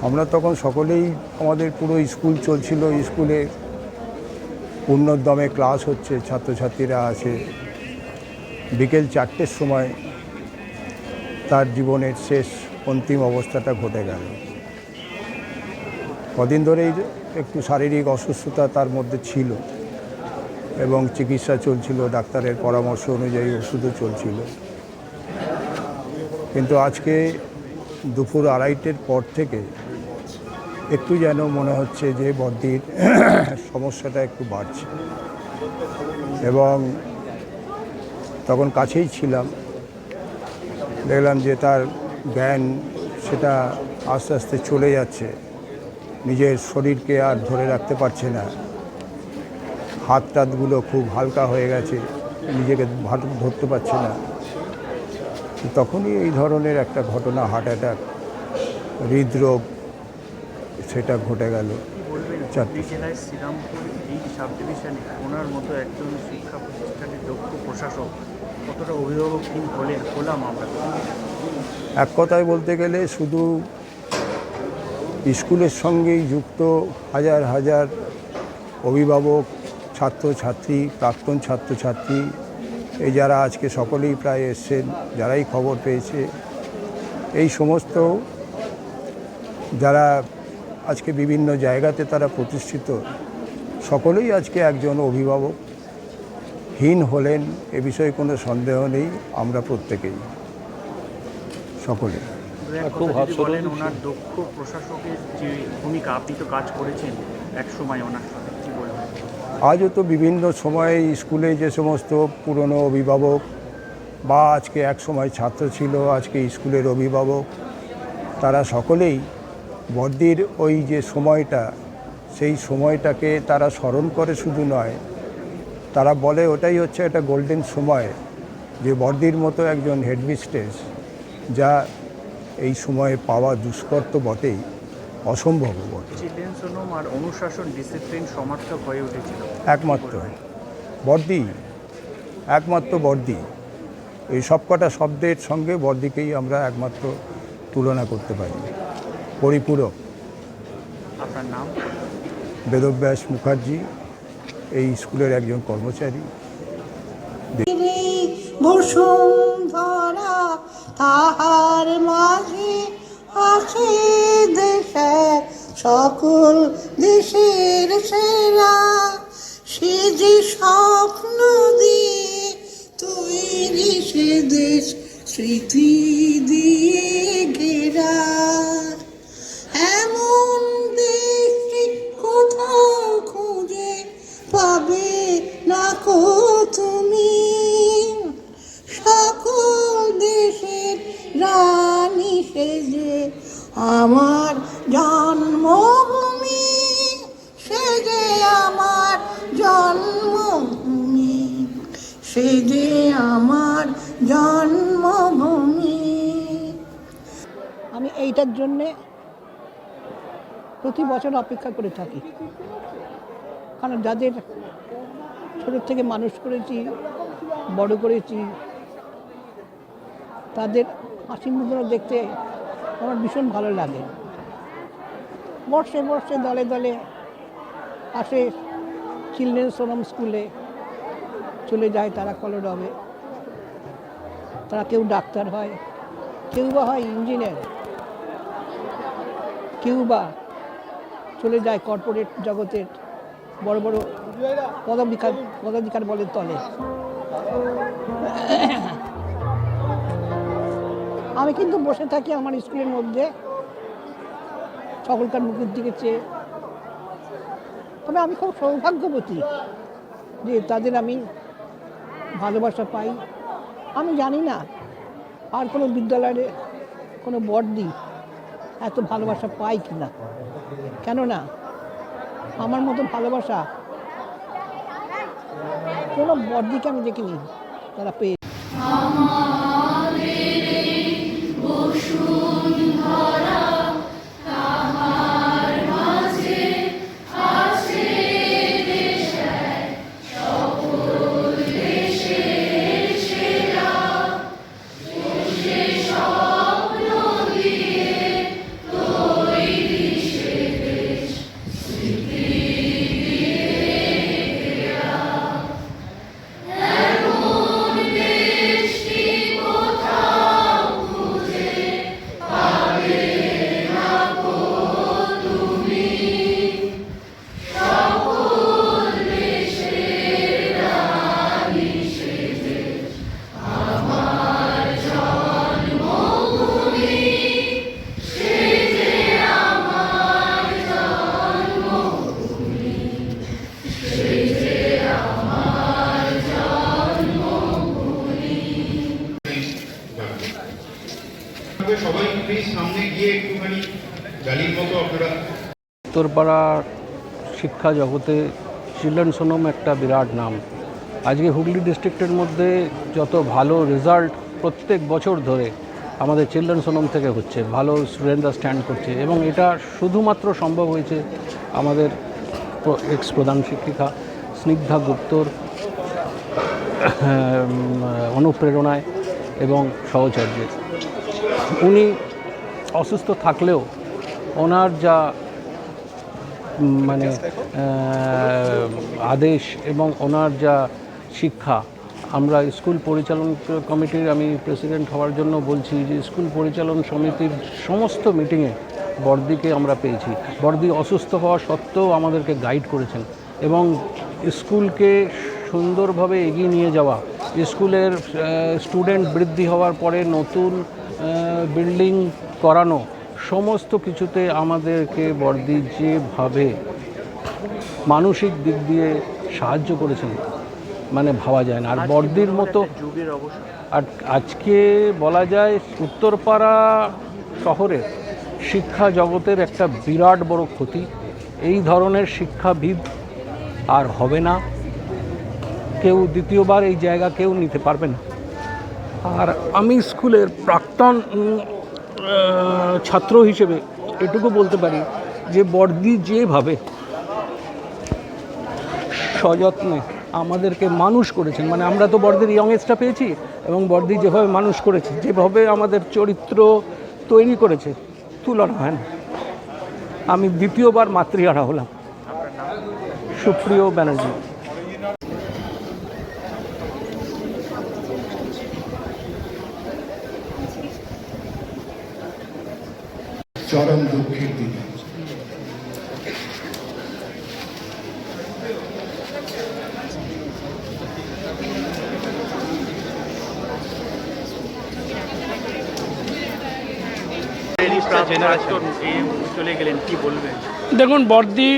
আমরা তখন সকলেই, আমাদের পুরো স্কুল চলছিল, স্কুলে পূর্ণোদ্যমে ক্লাস হচ্ছে, ছাত্রছাত্রীরা আছে। বিকেল 4টের সময় তার জীবনের শেষ অন্তিম অবস্থাটা ঘটে গেল। কদিন ধরেই একটু শারীরিক অসুস্থতা তার মধ্যে ছিল এবং চিকিৎসা চলছিল, ডাক্তারের পরামর্শ অনুযায়ী ওষুধও চলছিল। কিন্তু আজকে দুপুর 2:30টার পর থেকে একটু যেন মনে হচ্ছে যে বর্দির সমস্যাটা একটু বাড়ছে। এবং তখন কাছেই ছিলাম, দেখলাম যে তার জ্ঞান সেটা আস্তে আস্তে চলে যাচ্ছে, নিজের শরীরকে আর ধরে রাখতে পারছে না, হাত টাতগুলো খুব হালকা হয়ে গেছে, নিজেকে ধরতে পারছে না। তখনই এই ধরনের একটা ঘটনা, হার্ট অ্যাটাক, হৃদরোগ, সেটা ঘটে গেল। জেলায় শ্রীরামপুর এই সাব ডিভিশনে ওনার মতো একজন শিক্ষা প্রতিষ্ঠানের দক্ষ প্রশাসক কতটা অভিভাবকহীন হলাম আমরা। এক কথায় বলতে গেলে শুধু স্কুলের সঙ্গেই যুক্ত হাজার হাজার অভিভাবক, ছাত্রছাত্রী, প্রাক্তন ছাত্রছাত্রী, এই যারা আজকে সকলেই প্রায় এসছেন, যারাই খবর পেয়েছে, এই সমস্ত যারা আজকে বিভিন্ন জায়গাতে তারা প্রতিষ্ঠিত, সকলেই আজকে একজন অভিভাবকহীন হলেন, এ বিষয়ে কোনো সন্দেহ নেই। আমরা প্রত্যেকেই, সকলে। খুব বলেন ওনার দক্ষ প্রশাসকের যে ভূমিকা, আপনি তো কাজ করেছেন এক সময় ওনার সাথে, কী বলবেন? আজও তো বিভিন্ন সময়ে স্কুলে যে সমস্ত পুরনো অভিভাবক বা আজকে এক সময় ছাত্র ছিল, আজকে স্কুলের অভিভাবক, তারা সকলেই বর্দির ওই যে সময়টা, সেই সময়টাকে তারা স্মরণ করে শুধু নয়, তারা বলে ওটাই হচ্ছে একটা গোল্ডেন সময়, যে বর্দির মতো একজন হেডমিস্ট্রেস, যা এই সময়ে পাওয়া দুষ্কর তো বটেই, অসম্ভব বটে। চিলড্রেন্স হোম আর অনুশাসন, ডিসিপ্লিন সমার্থক হয়ে উঠেছিল একমাত্র বর্দি, একমাত্র বর্দি। এই সবকটা শব্দের সঙ্গে বর্দিকেই আমরা একমাত্র তুলনা করতে পারি, পরিপূরক। আপনার নাম? বেদব্যাস মুখার্জি, এই স্কুলের একজন কর্মচারী। বসুন্ধরা তাহার মাঝে আছে দেশের সকল দেশের সেরা, সে যে স্বপ্ন দিয়ে তৈরি সে দেশ স্মৃতি দিয়ে ঘেরা, এমন দেশটি কোথাও খুঁজে পাবে না কো তুমি, সকল দেশের রানী সেজে আমার জন্মভূমি, সেজে আমার জন্মভূমি, সেজে আমার জন্মভূমি। আমি এইটার জন্যে প্রতি বছর অপেক্ষা করে থাকি, কারণ যাদের ছোটোর থেকে মানুষ করেছি, বড় করেছি, তাদের হাসি মুখগুলো দেখতে আমার ভীষণ ভালো লাগে। বর্ষে বর্ষে দলে দলে আসে চিলড্রেন্স হোম স্কুলে, চলে যায় তারা কলরবে, তারা কেউ ডাক্তার হয়, কেউ বা হয় ইঞ্জিনিয়ার, কেউ বা চলে যায় কর্পোরেট জগতের বড় বড় পদাধিকার বলে তলে। আমি কিন্তু বসে থাকি আমার স্কুলের মধ্যে সকলকার মুখের দিকে চেয়ে। তবে আমি খুব সৌভাগ্যবতী যে তাদের আমি ভালোবাসা পাই। আমি জানি না আর কোনো বিদ্যালয়ে কোনো বর্দি এত ভালোবাসা পাই কি না, কেননা আমার মতো ভালোবাসা কোনো বর্দিকে আমি দেখিনি তারা পেয়ে। তৈরি হবে, সবাই প্লিজ সামনে গিয়ে একটুখানি র্যালির মতো আপনারা। উত্তরপাড়ার শিক্ষা জগতে চিলড্রেন সোনম একটা বিরাট নাম। আজকে হুগলি ডিস্ট্রিক্টের মধ্যে যত ভালো রেজাল্ট প্রত্যেক বছর ধরে আমাদের চিলড্রেন সোনম থেকে হচ্ছে, ভালো স্টুডেন্টরা স্ট্যান্ড করছে, এবং এটা শুধুমাত্র সম্ভব হয়েছে আমাদের এক্স প্রধান শিক্ষিকা স্নিগ্ধা গুপ্তর অনুপ্রেরণায় এবং সহচর্যে। উনি অসুস্থ থাকলেও ওনার যা মানে আদেশ এবং ওনার যা শিক্ষা, আমরা স্কুল পরিচালন কমিটির, আমি প্রেসিডেন্ট হওয়ার জন্য বলছি যে স্কুল পরিচালন সমিতির সমস্ত মিটিংয়ে বর্দিকে আমরা পেয়েছি। বর্দি অসুস্থ হওয়া সত্ত্বেও আমাদেরকে গাইড করেছেন এবং স্কুলকে সুন্দরভাবে এগিয়ে নিয়ে যাওয়া, স্কুলের স্টুডেন্ট বৃদ্ধি হওয়ার পরে নতুন বিল্ডিং করানো, সমস্ত কিছুতে আমাদেরকে বর্দি যেভাবে মানসিক দিক দিয়ে সাহায্য করেছেন মানে ভাবা যায় না। আর বর্দির মতো যুগের অবসান। আর আজকে বলা যায় উত্তরপাড়া শহরের শিক্ষা জগতের একটা বিরাট বড় ক্ষতি। এই ধরনের শিক্ষাবিদ আর হবে না, কেউ দ্বিতীয়বার এই জায়গা কেউ নিতে পারবে না। আর আমি স্কুলের প্রাক্তন ছাত্র হিসেবে এটুকু বলতে পারি যে বর্দি যেভাবে সযত্নে আমাদেরকে মানুষ করেছেন, মানে আমরা তো বর্দির ইয়ংস্টটা পেয়েছি, এবং বর্দি যেভাবে মানুষ করেছে, যেভাবে আমাদের চরিত্র তৈরি করেছে, তুলনা হয় না। আমি দ্বিতীয়বার মাতৃহারা হলাম। সুপ্রিয় ব্যানার্জি। চরম দুঃখের দিন। চলে গেলেন, কি বলবেন? দেখুন, বর্দি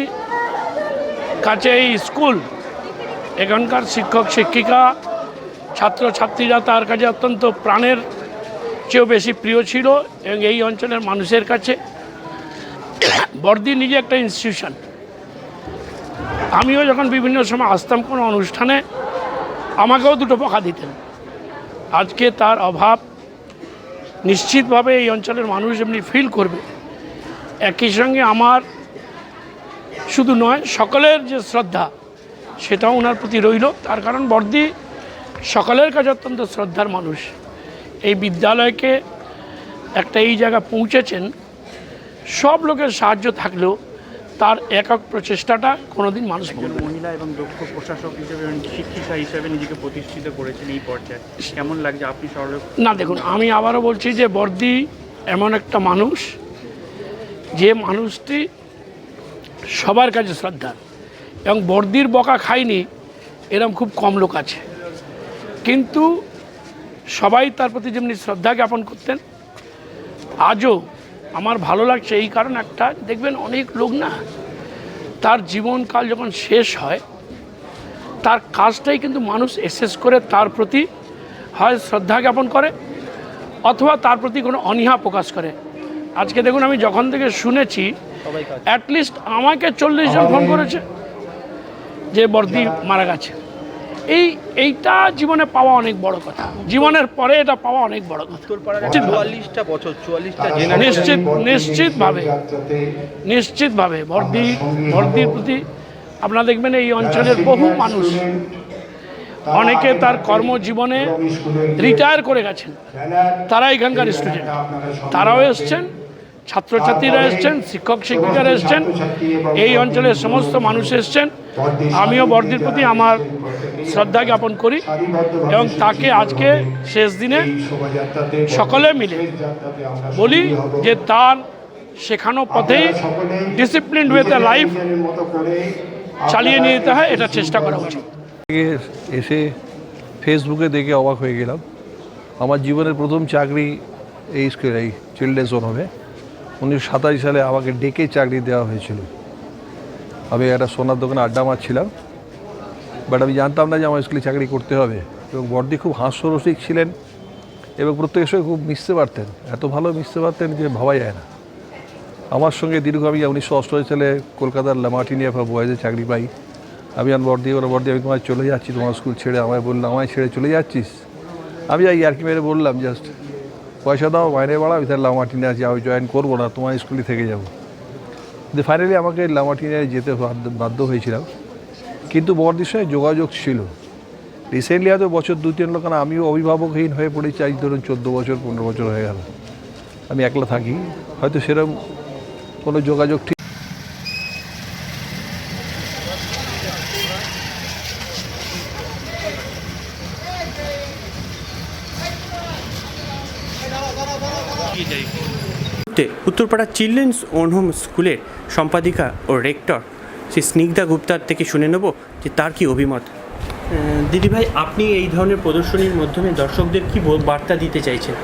কাছে এই স্কুল, এখানকার শিক্ষক শিক্ষিকা ছাত্রছাত্রীরা তার কাছে অত্যন্ত প্রাণের চেয়েও বেশি প্রিয় ছিল, এবং এই অঞ্চলের মানুষের কাছে বর্দি নিজে একটা ইনস্টিটিউশন। আমিও যখন বিভিন্ন সময় আসতাম কোনো অনুষ্ঠানে, আমাকেও দুটো বকা দিতেন। আজকে তার অভাব নিশ্চিতভাবে এই অঞ্চলের মানুষ এমনি ফিল করবে। একই সঙ্গে আমার শুধু নয়, সকলের যে শ্রদ্ধা সেটাও ওনার প্রতি রইল। তার কারণ বর্দি সকলের কাছে অত্যন্ত শ্রদ্ধার মানুষ। এই বিদ্যালয়কে একটা এই জায়গা পৌঁছেছেন, সব লোকের সাহায্য থাকলেও তার একক প্রচেষ্টাটা কোনোদিন মানুষ বলবে না। মহিলা এবং দক্ষ প্রশাসক হিসেবে, শিক্ষিকা হিসেবে নিজেকে প্রতিষ্ঠিত করেছেন এই পর্যায়ে, কেমন লাগছে আপনি সর্ব? না, দেখুন, আমি আবারও বলছি যে বর্দি এমন একটা মানুষ, যে মানুষটি সবার কাছে শ্রদ্ধা, এবং বর্দির বকা খায়নি এরকম খুব কম লোক আছে। কিন্তু সবাই তার প্রতি যেমনি শ্রদ্ধা জ্ঞাপন করতেন, আজও আমার ভালো লাগছে এই কারণ একটা, দেখবেন অনেক লোক না, তার জীবনকাল যখন শেষ হয় তার কাজটাই কিন্তু মানুষ এসেস করে তার প্রতি হয় শ্রদ্ধা জ্ঞাপন করে অথবা তার প্রতি কোনো অনীহা প্রকাশ করে। আজকে দেখুন, আমি যখন থেকে শুনেছি অ্যাটলিস্ট আমাকে 40 জন ফোন করেছে যে বর্দি মারা গেছে। এইটা জীবনে পাওয়া অনেক বড় কথা, জীবনের পরে এটা পাওয়া অনেক বড় কথা। 44টা বছর, 44টা নিশ্চিতভাবে বর্দির প্রতি আপনারা দেখবেন এই অঞ্চলের বহু মানুষ, অনেকে তার কর্মজীবনে রিটায়ার করে গেছেন, তারা এখানকার স্টুডেন্ট, তারাও এসছেন, ছাত্রছাত্রীরা এসছেন, শিক্ষক শিক্ষিকারা এসছেন, এই অঞ্চলের সমস্ত মানুষ এসছেন। আমিও বর্দির প্রতি আমার শ্রদ্ধা জ্ঞাপন করি, এবং তাকে আজকে শেষ দিনে সকলে মিলে বলি যে তার শেখানো পথেই ডিসিপ্লিন ওয়েতে লাইফ চালিয়ে নিয়ে যেতে হয়, এটা চেষ্টা করা উচিত। এসে ফেসবুকে দেখে অবাক হয়ে গেলাম। আমার জীবনের প্রথম চাকরি এই স্কুলে, এই চিলড্রেন্স হোমে 1987 সালে আমাকে ডেকে চাকরি দেওয়া হয়েছিল। আমি একটা সোনার দোকানে আড্ডা মারছিলাম, বাট আমি জানতাম না যে আমার স্কুলে চাকরি করতে হবে। এবং বর্দি খুব হাস্যরসিক ছিলেন এবং প্রত্যেকের সঙ্গে খুব মিশতে পারতেন, এত ভালো মিশতে পারতেন যে ভাবা যায় না। আমার সঙ্গে দীর্ঘ আমি 1988 সালে কলকাতার লামার্টিনিয়া বয়েজে চাকরি পাই। আমি আর বর্দি আমি তোমায় চলে যাচ্ছি, তোমার স্কুল ছেড়ে। আমায় বললাম, আমায় ছেড়ে চলে যাচ্ছিস? আমি যাই আর কি মেরে বললাম, জাস্ট পয়সা দাও, মাইনে বাড়া, আমি তাহলে লামার্টিনিয়া আমি জয়েন করবো না, তোমার স্কুলে থেকে যাবো। কিন্তু ফাইনালি আমাকে লামার্টিনিয়ায় যেতে বাধ্য হয়েছিলাম। কিন্তু বর্দির সঙ্গে যোগাযোগ ছিল। রিসেন্টলি হয়তো বছর 2-3 লোক, কারণ আমিও অভিভাবকহীন হয়ে পড়েছি আজ ধরুন 14 বছর 15 বছর হয়ে গেল। আমি একলা থাকি, হয়তো সেরকম কোনো যোগাযোগ ঠিক। উত্তরপাড়া চিলড্রেন্স ওন হোম স্কুলের সম্পাদিকা ও রেক্টর শ্রী স্নিগ্ধা গুপ্তার থেকে শুনে নেব যে তার কি অভিমত। দিদিভাই, আপনি এই ধরনের প্রদর্শনীর মাধ্যমে দর্শকদের কি বার্তা দিতে চাইছেন?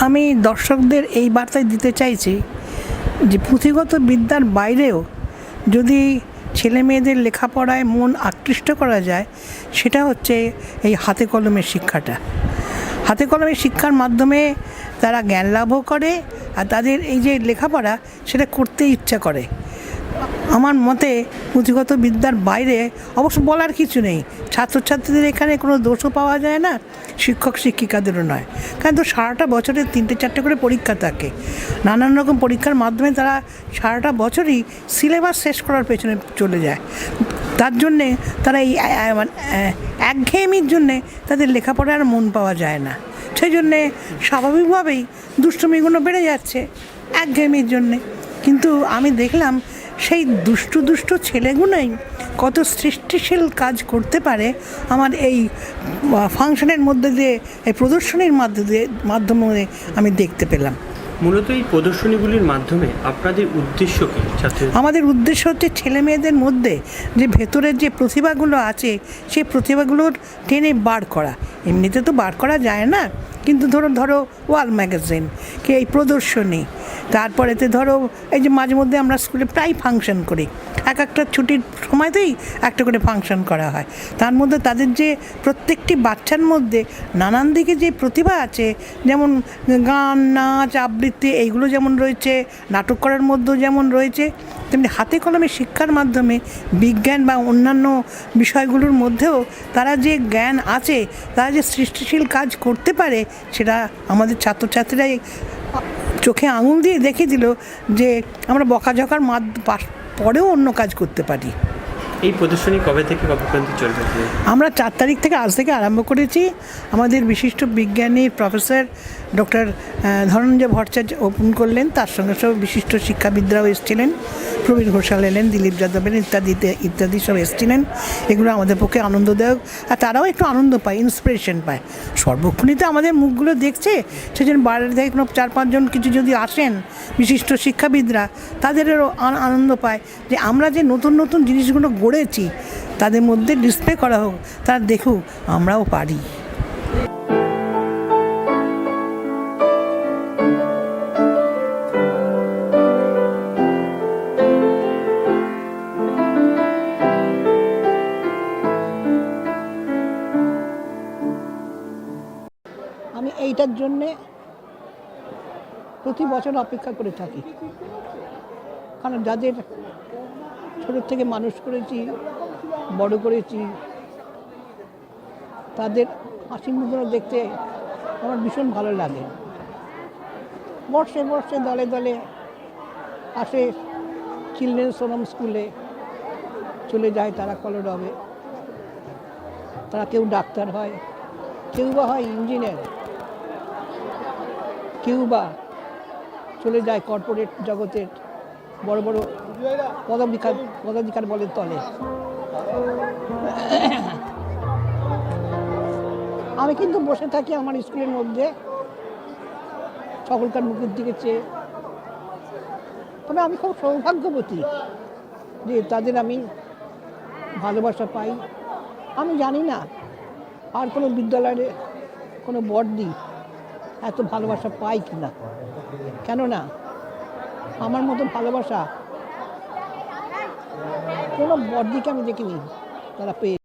আমি দর্শকদের এই বার্তায় দিতে চাইছি যে পুঁথিগত বিদ্যার বাইরেও যদি ছেলে মেয়েদের লেখাপড়ায় মন আকৃষ্ট করা যায়, সেটা হচ্ছে এই হাতে কলমের শিক্ষাটা। হাতে কলমের শিক্ষার মাধ্যমে তারা জ্ঞান লাভও করে, আর তাদের এই যে লেখাপড়া সেটা করতে ইচ্ছা করে। আমার মতে পুঁথিগত বিদ্যার বাইরে অবশ্য বলার কিছু নেই, ছাত্রছাত্রীদের এখানে কোনো দোষও পাওয়া যায় না, শিক্ষক শিক্ষিকাদেরও নয়। কারণ তো সারাটা বছরে 3-4টে করে পরীক্ষা থাকে, নানান রকম পরীক্ষার মাধ্যমে তারা সারাটা বছরই সিলেবাস শেষ করার পেছনে চলে যায়। তার জন্যে তারা এই একঘেয়েমির জন্যে তাদের লেখাপড়ার মন পাওয়া যায় না। সেই জন্যে স্বাভাবিকভাবেই দুষ্টুমিগুলো বেড়ে যাচ্ছে একঘেয়েমির জন্যে। কিন্তু আমি দেখলাম সেই দুষ্টু ছেলেগুলোই কত সৃষ্টিশীল কাজ করতে পারে আমার এই ফাংশনের মধ্যে দিয়ে, এই প্রদর্শনীর মাধ্যমে আমি দেখতে পেলাম। মূলত এই প্রদর্শনীগুলির মাধ্যমে আপনাদের উদ্দেশ্য কী? আমাদের উদ্দেশ্য হচ্ছে ছেলে মেয়েদের মধ্যে যে ভেতরের যে প্রতিভাগুলো আছে সেই প্রতিভাগুলোর টেনে বার করা। এমনিতে তো বার করা যায় না, কিন্তু ধরো ওয়াল ম্যাগাজিন কি এই প্রদর্শনী, তারপরেতে ধরো এই যে মাঝে মধ্যে আমরা স্কুলে প্রায় ফাংশন করি, একটা ছুটির সময়তেই একটা করে ফাংশন করা হয়। তার মধ্যে তাদের যে প্রত্যেকটি বাচ্চার মধ্যে নানান দিকে যে প্রতিভা আছে, যেমন গান, নাচ, আবৃত্তি এইগুলো যেমন রয়েছে, নাটক করার মধ্যেও যেমন রয়েছে, তেমনি হাতে কলমে শিক্ষার মাধ্যমে বিজ্ঞান বা অন্যান্য বিষয়গুলোর মধ্যেও তারা যে জ্ঞান আছে, তারা যে সৃষ্টিশীল কাজ করতে পারে, সেটা আমাদের ছাত্রছাত্রীরাই চোখে আঙুল দিয়ে দেখিয়ে দিল যে আমরা বকাঝকার পরেও অন্য কাজ করতে পারি। এই প্রদর্শনী কবে থেকে কবে পর্যন্ত চলবে? আমরা 4 তারিখ থেকে আজ থেকে আরম্ভ করেছি। আমাদের বিশিষ্ট বিজ্ঞানী professor doctor Dhananjay Bhattacharya open করলেন, তার সঙ্গে সব বিশিষ্ট শিক্ষাবিদরাও এসেছিলেন, প্রবীর ঘোষাল এলেন, দিলীপ যাদব এলেন, ইত্যাদি সব এসেছিলেন। এগুলো আমাদের পক্ষে আনন্দদায়ক, আর তারাও একটু আনন্দ পায়, ইন্সপিরেশন পায়। সর্বক্ষণই তো আমাদের মুখগুলো দেখছে, সেজন্য বাইরের থেকে কোনো 4-5 জন কিছু যদি আসেন বিশিষ্ট শিক্ষাবিদরা, তাদেরও আনন্দ পায় যে আমরা যে নতুন জিনিসগুলো গড়েছি তাদের মধ্যে ডিসপ্লে করা হোক, তারা দেখুক আমরাও পারি। আমি এইটার জন্যে প্রতি বছর অপেক্ষা করে থাকি, কারণ যাদের ছোট থেকে মানুষ করেছি, বড় করেছি, তাদের হাসি মুখগুলো দেখতে আমার ভীষণ ভালো লাগে। বর্ষে দলে দলে আসে চিলড্রেন্স হোম স্কুলে, চলে যায় তারা কলরবে। তারা কেউ ডাক্তার হয়, কেউ বা হয় ইঞ্জিনিয়ার, কেউ বা চলে যায় কর্পোরেট জগতের বড় বড় পদাধিকার বলে তলে। আমি কিন্তু বসে থাকি আমার স্কুলের মধ্যে সকলকার মুখের দিকে চেয়ে। তবে আমি খুব সৌভাগ্যবতী যে তাদের আমি ভালোবাসা পাই। আমি জানি না আর কোনো বিদ্যালয়ে কোনো বর্দি এত ভালোবাসা পাই কি না, কেননা আমার মতো ভালোবাসা কোনো বর্দিকে আমি দেখিনি তারা পেয়ে।